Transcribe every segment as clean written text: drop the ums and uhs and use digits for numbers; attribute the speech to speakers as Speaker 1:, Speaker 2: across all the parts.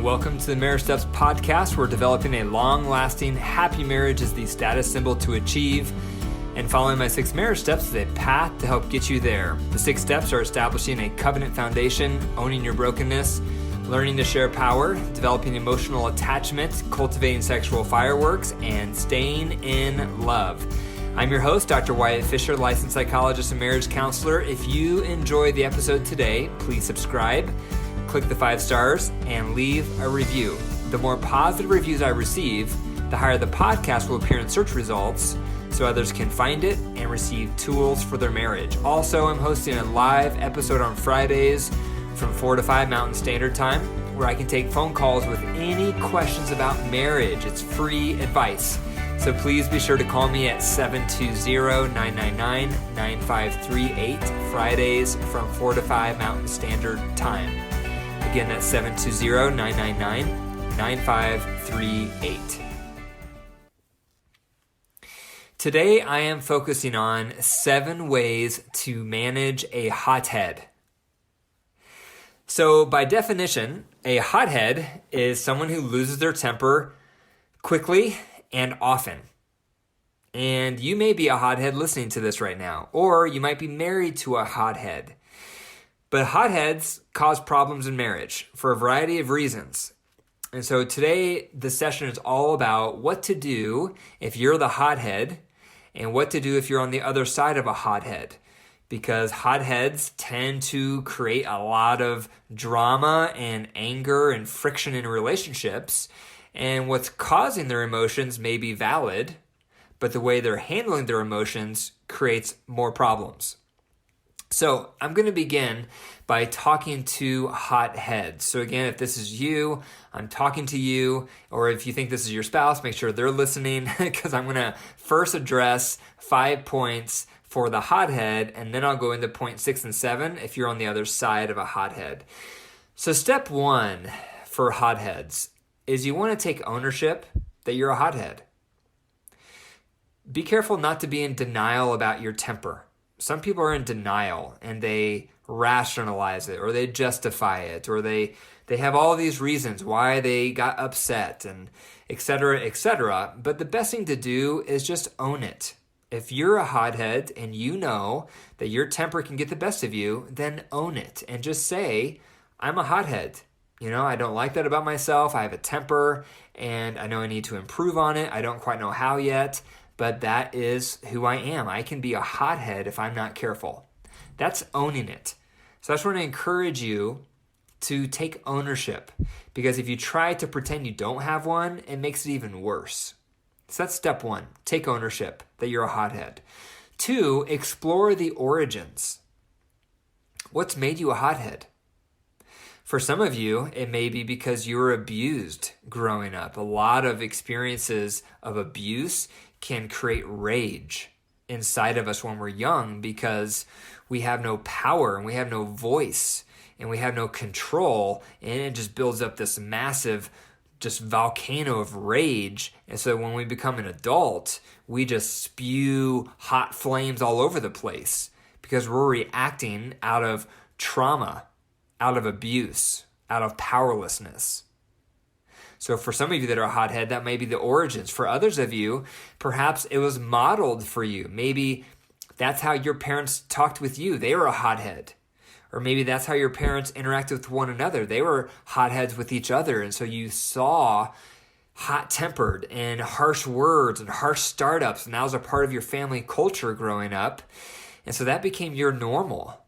Speaker 1: Welcome to the Marriage Steps podcast. We're developing a long-lasting, happy marriage is the status symbol to achieve. And following my 6 marriage steps is a path to help get you there. The 6 steps are establishing a covenant foundation, owning your brokenness, learning to share power, developing emotional attachment, cultivating sexual fireworks, and staying in love. I'm your host, Dr. Wyatt Fisher, licensed psychologist and marriage counselor. If you enjoyed the episode today, please subscribe, click the 5 stars, and leave a review. The more positive reviews I receive, the higher the podcast will appear in search results so others can find it and receive tools for their marriage. Also, I'm hosting a live episode on Fridays from 4 to 5 Mountain Standard Time where I can take phone calls with any questions about marriage. It's free advice. So please be sure to call me at 720-999-9538, Fridays from 4 to 5 Mountain Standard Time. Again, that's 720-999-9538. Today, I am focusing on 7 ways to manage a hothead. So by definition, a hothead is someone who loses their temper quickly and often. And you may be a hothead listening to this right now, or you might be married to a hothead. But hotheads cause problems in marriage for a variety of reasons. And so today, the session is all about what to do if you're the hothead and what to do if you're on the other side of a hothead. Because hotheads tend to create a lot of drama and anger and friction in relationships. And what's causing their emotions may be valid, but the way they're handling their emotions creates more problems. So I'm going to begin by talking to hotheads. So again, if this is you, I'm talking to you, or if you think this is your spouse, make sure they're listening because I'm going to first address 5 points for the hothead, and then I'll go into point 6 and 7 if you're on the other side of a hothead. So step 1 for hotheads is you want to take ownership that you're a hothead. Be careful not to be in denial about your temper. Some people are in denial and they rationalize it or they justify it or they have all these reasons why they got upset and et cetera, et cetera. But the best thing to do is just own it. If you're a hothead and you know that your temper can get the best of you, then own it and just say, I'm a hothead. You know, I don't like that about myself. I have a temper and I know I need to improve on it. I don't quite know how yet, but that is who I am. I can be a hothead if I'm not careful. That's owning it. So I just want to encourage you to take ownership, because if you try to pretend you don't have one, it makes it even worse. So that's step 1. Take ownership that you're a hothead. 2, explore the origins. What's made you a hothead? For some of you, it may be because you were abused growing up. A lot of experiences of abuse can create rage inside of us when we're young because we have no power and we have no voice and we have no control, and it just builds up this massive just volcano of rage. And so when we become an adult, we just spew hot flames all over the place because we're reacting out of trauma, out of abuse, out of powerlessness. So for some of you that are a hothead, that may be the origins. For others of you, perhaps it was modeled for you. Maybe that's how your parents talked with you. They were a hothead. Or maybe that's how your parents interacted with one another. They were hotheads with each other. And so you saw hot-tempered and harsh words and harsh startups. And that was a part of your family culture growing up. And so that became your normal.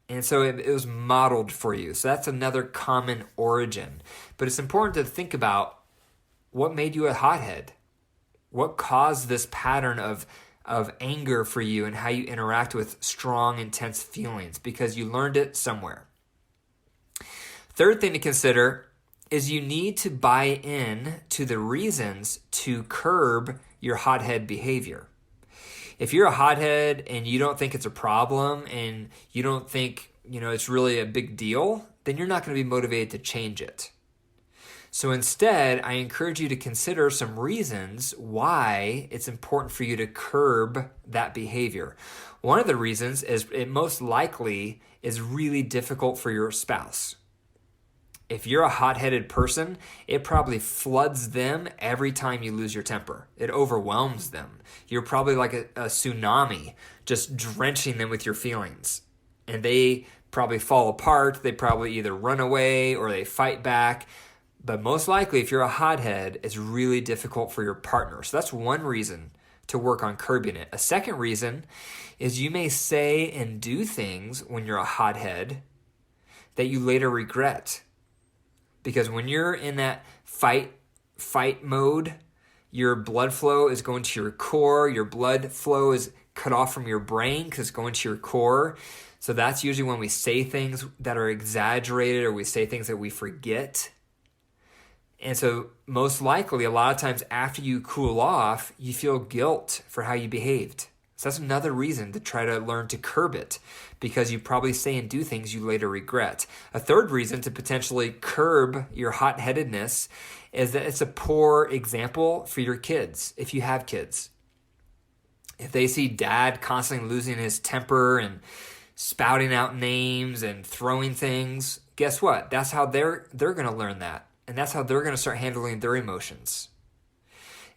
Speaker 1: And so it was modeled for you. So that's another common origin. But it's important to think about what made you a hothead. What caused this pattern of anger for you and how you interact with strong, intense feelings, because you learned it somewhere. Third thing to consider is you need to buy in to the reasons to curb your hothead behavior. If you're a hothead and you don't think it's a problem and you don't think, it's really a big deal, then you're not going to be motivated to change it. So instead, I encourage you to consider some reasons why it's important for you to curb that behavior. One of the reasons is it most likely is really difficult for your spouse. If you're a hot-headed person, it probably floods them every time you lose your temper. It overwhelms them. You're probably like a tsunami, just drenching them with your feelings. And they probably fall apart. They probably either run away or they fight back. But most likely, if you're a hothead, it's really difficult for your partner. So that's one reason to work on curbing it. A second reason is you may say and do things when you're a hothead that you later regret. Because when you're in that fight mode, your blood flow is going to your core. Your blood flow is cut off from your brain because it's going to your core. So that's usually when we say things that are exaggerated or we say things that we forget. And so most likely, a lot of times after you cool off, you feel guilt for how you behaved. So that's another reason to try to learn to curb it, because you probably say and do things you later regret. A third reason to potentially curb your hot-headedness is that it's a poor example for your kids, if you have kids. If they see dad constantly losing his temper and spouting out names and throwing things, guess what? That's how they're going to learn that. And that's how they're going to start handling their emotions.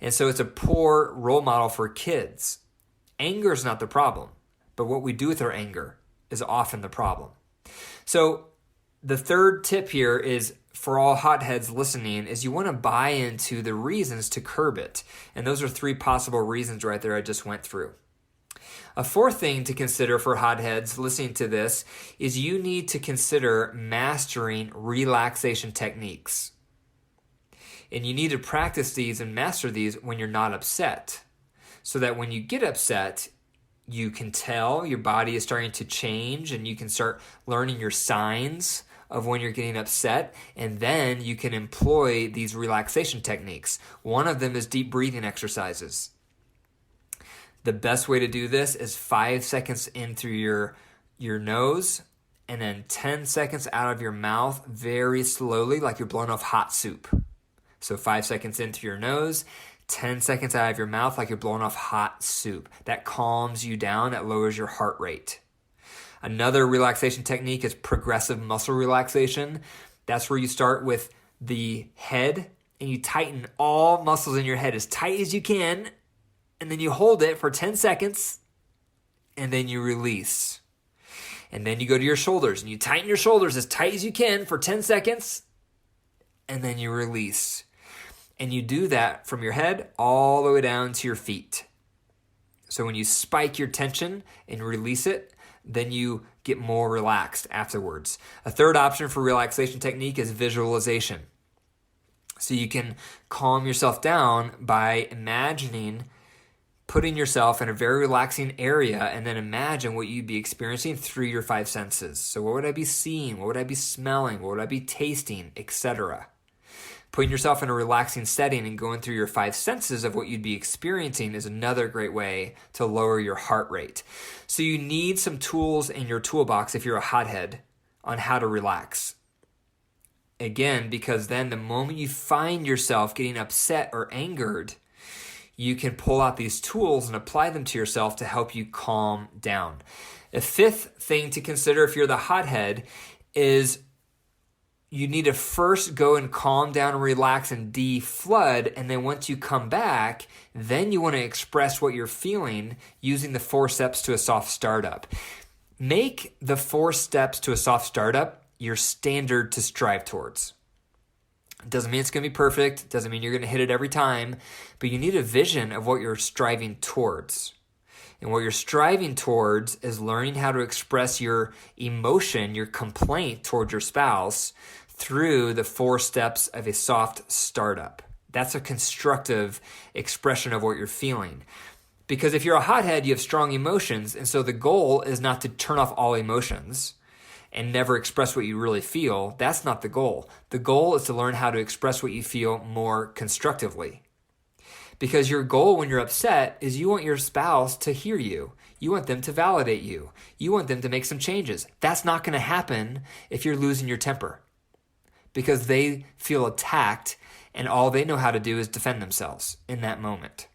Speaker 1: And so it's a poor role model for kids. Anger is not the problem, but what we do with our anger is often the problem. So the third tip here is for all hotheads listening is you want to buy into the reasons to curb it. And those are 3 possible reasons right there I just went through. A fourth thing to consider for hotheads listening to this is you need to consider mastering relaxation techniques. And you need to practice these and master these when you're not upset. So that when you get upset, you can tell your body is starting to change and you can start learning your signs of when you're getting upset. And then you can employ these relaxation techniques. One of them is deep breathing exercises. The best way to do this is 5 seconds in through your nose and then 10 seconds out of your mouth very slowly, like you're blowing off hot soup. So 5 seconds in through your nose, 10 seconds out of your mouth like you're blowing off hot soup. That calms you down, that lowers your heart rate. Another relaxation technique is progressive muscle relaxation. That's where you start with the head and you tighten all muscles in your head as tight as you can, and then you hold it for 10 seconds, and then you release. And then you go to your shoulders and you tighten your shoulders as tight as you can for 10 seconds, and then you release. And you do that from your head all the way down to your feet. So when you spike your tension and release it, then you get more relaxed afterwards. A third option for relaxation technique is visualization. So you can calm yourself down by imagining putting yourself in a very relaxing area and then imagine what you'd be experiencing through your 5 senses. So what would I be seeing? What would I be smelling? What would I be tasting? Etc. Putting yourself in a relaxing setting and going through your 5 senses of what you'd be experiencing is another great way to lower your heart rate. So you need some tools in your toolbox if you're a hothead on how to relax. Again, because then the moment you find yourself getting upset or angered, you can pull out these tools and apply them to yourself to help you calm down. A fifth thing to consider if you're the hothead is you need to first go and calm down and relax and de-flood. And then once you come back, then you want to express what you're feeling using the 4 steps to a soft startup. Make the 4 steps to a soft startup your standard to strive towards. It doesn't mean it's going to be perfect. It doesn't mean you're going to hit it every time. But you need a vision of what you're striving towards. And what you're striving towards is learning how to express your emotion, your complaint towards your spouse through the 4 steps of a soft startup. That's a constructive expression of what you're feeling. Because if you're a hothead, you have strong emotions. And so the goal is not to turn off all emotions and never express what you really feel. That's not the goal. The goal is to learn how to express what you feel more constructively. Because your goal when you're upset is you want your spouse to hear you. You want them to validate you. You want them to make some changes. That's not going to happen if you're losing your temper. Because they feel attacked and all they know how to do is defend themselves in that moment.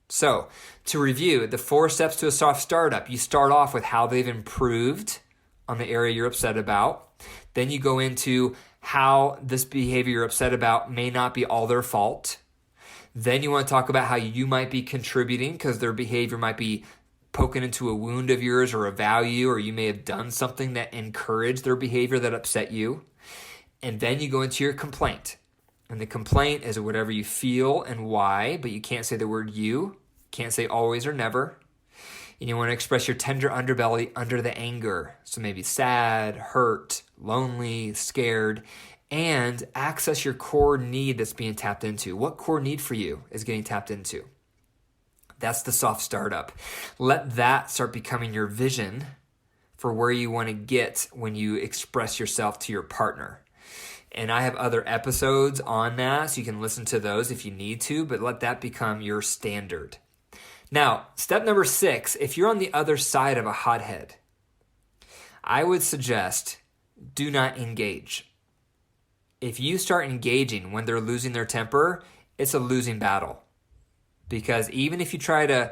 Speaker 1: So, to review, the 4 steps to a soft startup, you start off with how they've improved on the area you're upset about. Then you go into how this behavior you're upset about may not be all their fault. Then you want to talk about how you might be contributing because their behavior might be poking into a wound of yours or a value, or you may have done something that encouraged their behavior that upset you. And then you go into your complaint. And the complaint is whatever you feel and why, but you can't say the word you. Can't say always or never. And you want to express your tender underbelly under the anger. So maybe sad, hurt, lonely, scared, and access your core need that's being tapped into. What core need for you is getting tapped into? That's the soft startup. Let that start becoming your vision for where you want to get when you express yourself to your partner. And I have other episodes on that, so you can listen to those if you need to, but let that become your standard. Now, step number 6, if you're on the other side of a hothead, I would suggest do not engage. If you start engaging when they're losing their temper, it's a losing battle. Because even if you try to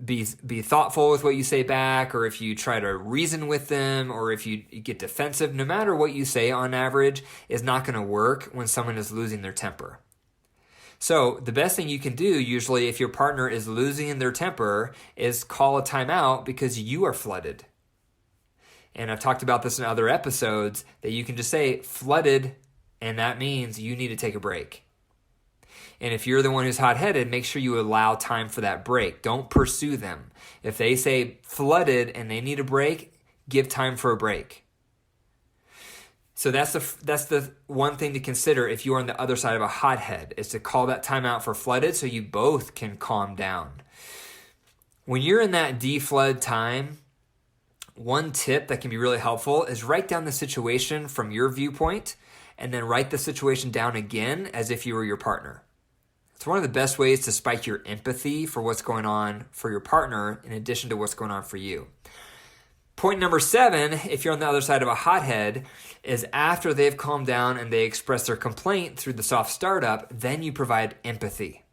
Speaker 1: be thoughtful with what you say back, or if you try to reason with them, or if you get defensive, no matter what you say on average is not going to work when someone is losing their temper. So the best thing you can do usually if your partner is losing their temper is call a timeout because you are flooded. And I've talked about this in other episodes that you can just say flooded, and that means you need to take a break. And if you're the one who's hot-headed, make sure you allow time for that break. Don't pursue them. If they say flooded and they need a break, give time for a break. So that's the one thing to consider if you're on the other side of a hothead, is to call that time out for flooded so you both can calm down. When you're in that deflood time, one tip that can be really helpful is write down the situation from your viewpoint and then write the situation down again as if you were your partner. It's one of the best ways to spike your empathy for what's going on for your partner in addition to what's going on for you. Point number 7, if you're on the other side of a hothead, is after they've calmed down and they express their complaint through the soft startup, then you provide empathy.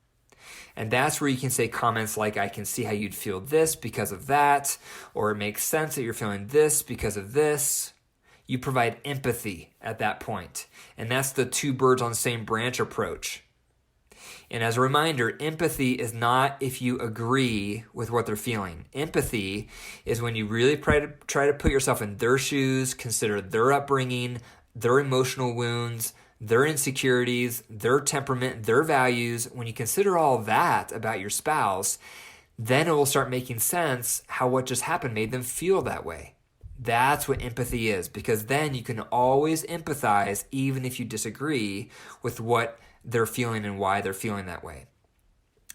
Speaker 1: And that's where you can say comments like, I can see how you'd feel this because of that, or it makes sense that you're feeling this because of this. You provide empathy at that point. And that's the two birds on the same branch approach. And as a reminder, empathy is not if you agree with what they're feeling. Empathy is when you really try to put yourself in their shoes, consider their upbringing, their emotional wounds, their insecurities, their temperament, their values. When you consider all that about your spouse, then it will start making sense how what just happened made them feel that way. That's what empathy is, because then you can always empathize even if you disagree with what they're feeling and why they're feeling that way.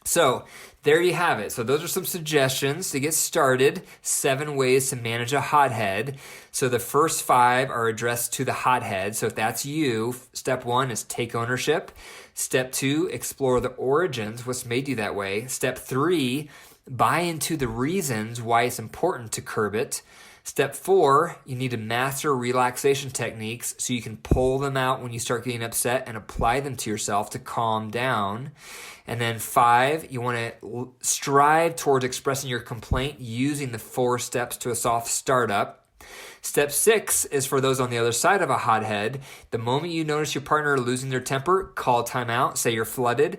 Speaker 1: So there you have it. So those are some suggestions to get started, 7 ways to manage a hothead. So the first 5 are addressed to the hothead. So if that's you, step 1 is take ownership. Step 2, explore the origins, what's made you that way. Step 3, buy into the reasons why it's important to curb it. Step 4, you need to master relaxation techniques so you can pull them out when you start getting upset and apply them to yourself to calm down. And then 5, you want to strive towards expressing your complaint using the 4 steps to a soft startup. Step 6 is for those on the other side of a hothead. The moment you notice your partner losing their temper, call time out, say you're flooded,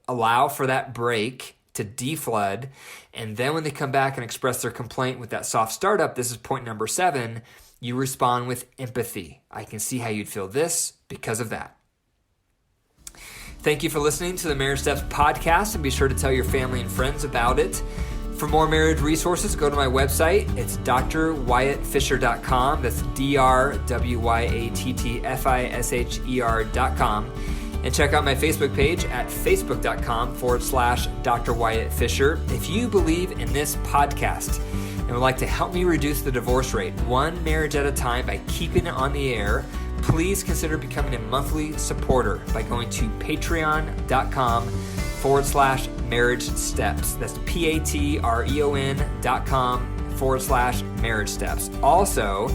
Speaker 1: allow for that break to deflood, and then when they come back and express their complaint with that soft startup, this is point number 7, you respond with empathy. I can see how you'd feel this because of that. Thank you for listening to the Marriage Steps podcast, and be sure to tell your family and friends about it. For more marriage resources, go to my website. It's drwyattfisher.com. That's drwyattfisher.com. And check out my Facebook page at facebook.com/Dr. Wyatt Fisher. If you believe in this podcast and would like to help me reduce the divorce rate one marriage at a time by keeping it on the air, please consider becoming a monthly supporter by going to patreon.com/marriage steps. That's patreon.com/marriage steps. Also,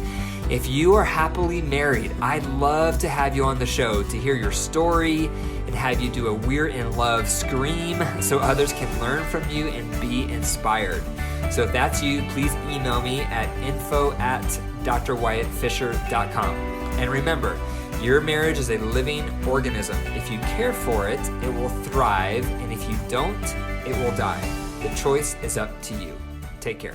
Speaker 1: if you are happily married, I'd love to have you on the show to hear your story and have you do a We're in Love scream so others can learn from you and be inspired. So if that's you, please email me at info@drwyattfisher.com. And remember, Your marriage is a living organism. If you care for it, it will thrive, and if you don't, it will die. The choice is up to you. Take care.